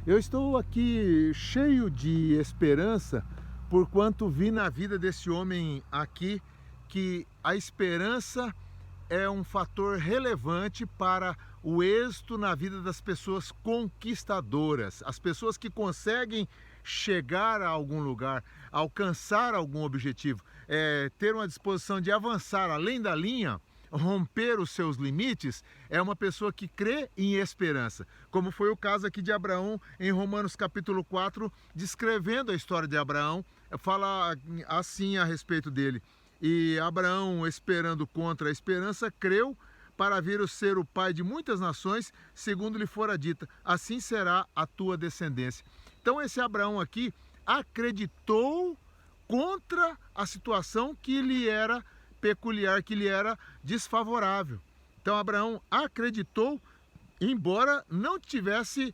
Eu estou aqui cheio de esperança, porquanto vi na vida desse homem aqui que a esperança é um fator relevante para o êxito na vida das pessoas conquistadoras, as pessoas que conseguem chegar a algum lugar, alcançar algum objetivo, ter uma disposição de avançar além da linha, romper os seus limites, é uma pessoa que crê em esperança, como foi o caso aqui de Abraão em Romanos capítulo 4, descrevendo a história de Abraão, fala assim a respeito dele: e Abraão, esperando contra a esperança, creu para vir a ser o pai de muitas nações, segundo lhe fora dita, assim será a tua descendência. Então esse Abraão aqui acreditou contra a situação que lhe era peculiar, que lhe era desfavorável. Então Abraão acreditou, embora não tivesse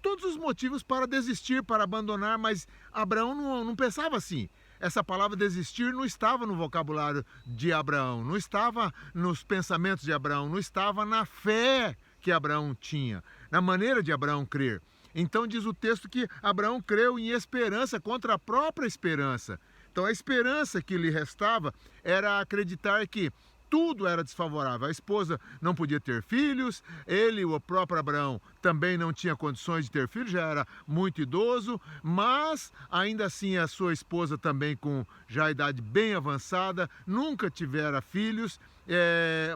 todos os motivos para desistir, para abandonar, mas Abraão não pensava assim. Essa palavra desistir não estava no vocabulário de Abraão, não estava nos pensamentos de Abraão, não estava na fé que Abraão tinha, na maneira de Abraão crer. Então diz o texto que Abraão creu em esperança contra a própria esperança. Então a esperança que lhe restava era acreditar que tudo era desfavorável. A esposa não podia ter filhos, ele, o próprio Abraão, também não tinha condições de ter filhos, já era muito idoso, mas ainda assim a sua esposa também com já a idade bem avançada, nunca tivera filhos,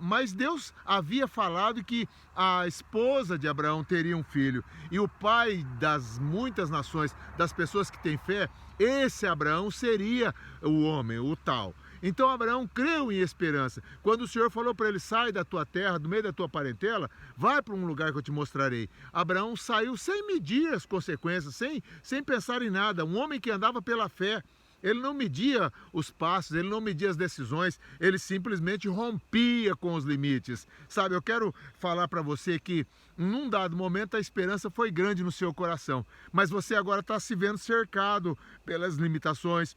mas Deus havia falado que a esposa de Abraão teria um filho, e o pai das muitas nações, das pessoas que têm fé, esse Abraão seria o homem, o tal. Então Abraão creu em esperança. Quando o Senhor falou para ele: sai da tua terra, do meio da tua parentela, vai para um lugar que eu te mostrarei. Abraão saiu sem medir as consequências, sem pensar em nada. Um homem que andava pela fé. Ele não media os passos, ele não media as decisões, ele simplesmente rompia com os limites. Sabe, eu quero falar para você que num dado momento a esperança foi grande no seu coração, mas você agora está se vendo cercado pelas limitações,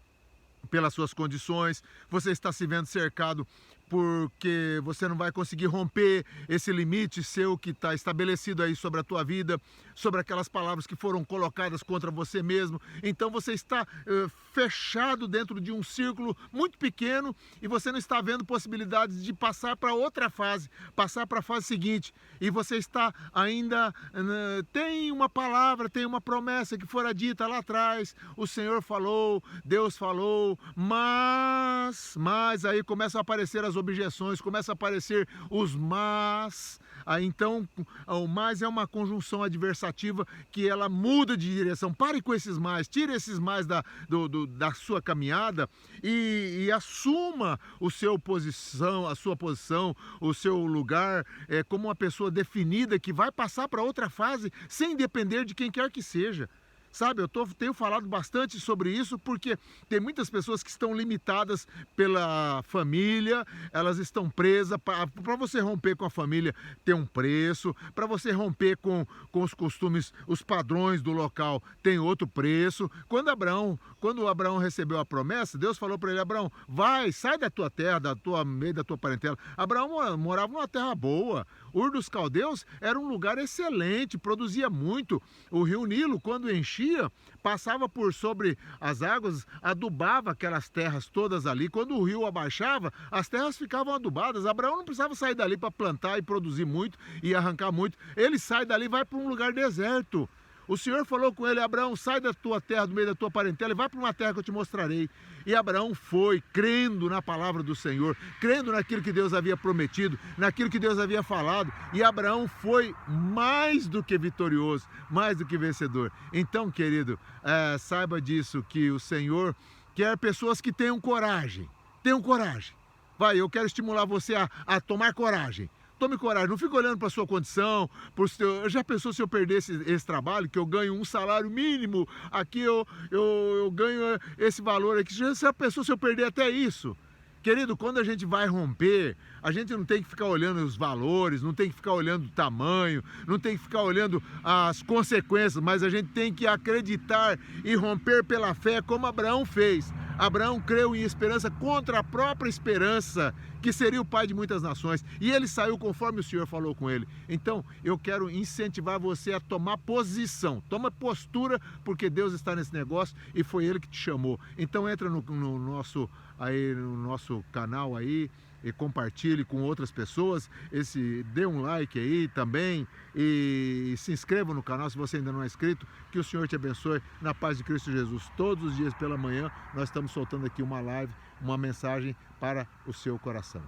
pelas suas condições, você está se vendo cercado porque você não vai conseguir romper esse limite seu que está estabelecido aí sobre a tua vida, sobre aquelas palavras que foram colocadas contra você mesmo. Então você está fechado dentro de um círculo muito pequeno e você não está vendo possibilidades de passar para outra fase, passar para a fase seguinte. E você está ainda, tem uma palavra, tem uma promessa que fora dita lá atrás, o Senhor falou, Deus falou, mas aí começam a aparecer as objeções, começam a aparecer os mas. Aí então o mas é uma conjunção adversativa que ela muda de direção. Pare com esses mais, tire esses mais da sua caminhada e assuma o seu posição, a sua posição, o seu lugar como uma pessoa definida que vai passar para outra fase sem depender de quem quer que seja. Sabe, tenho falado bastante sobre isso porque tem muitas pessoas que estão limitadas pela família, elas estão presas. Para você romper com a família tem um preço, para você romper com os costumes, os padrões do local tem outro preço. Quando Abraão recebeu a promessa, Deus falou para ele: Abraão, vai, sai da tua terra, meio da tua parentela. Abraão morava numa terra boa. Ur dos Caldeus era um lugar excelente, produzia muito. O rio Nilo, quando enchia, passava por sobre as águas, adubava aquelas terras todas ali. Quando o rio abaixava, as terras ficavam adubadas. Abraão não precisava sair dali para plantar e produzir muito e arrancar muito. Ele sai dali e vai para um lugar deserto. O Senhor falou com ele: Abraão, sai da tua terra, do meio da tua parentela, e vai para uma terra que eu te mostrarei. E Abraão foi, crendo na palavra do Senhor, crendo naquilo que Deus havia prometido, naquilo que Deus havia falado. E Abraão foi mais do que vitorioso, mais do que vencedor. Então, querido, saiba disso, que o Senhor quer pessoas que tenham coragem. Tenham coragem. Vai, eu quero estimular você a tomar coragem. Tome coragem, não fique olhando para a sua condição. Já pensou se eu perdesse esse trabalho, que eu ganho um salário mínimo, aqui eu ganho esse valor aqui. Já pensou se eu perder até isso? Querido, quando a gente vai romper, a gente não tem que ficar olhando os valores, não tem que ficar olhando o tamanho, não tem que ficar olhando as consequências, mas a gente tem que acreditar e romper pela fé como Abraão fez. Abraão creu em esperança contra a própria esperança, que seria o pai de muitas nações. E ele saiu conforme o Senhor falou com ele. Então, eu quero incentivar você a tomar posição. Toma postura, porque Deus está nesse negócio e foi Ele que te chamou. Então, entra no nosso canal aí, e compartilhe com outras pessoas, dê um like aí também e se inscreva no canal se você ainda não é inscrito. Que o Senhor te abençoe na paz de Cristo Jesus. Todos os dias pela manhã nós estamos soltando aqui uma live, uma mensagem para o seu coração.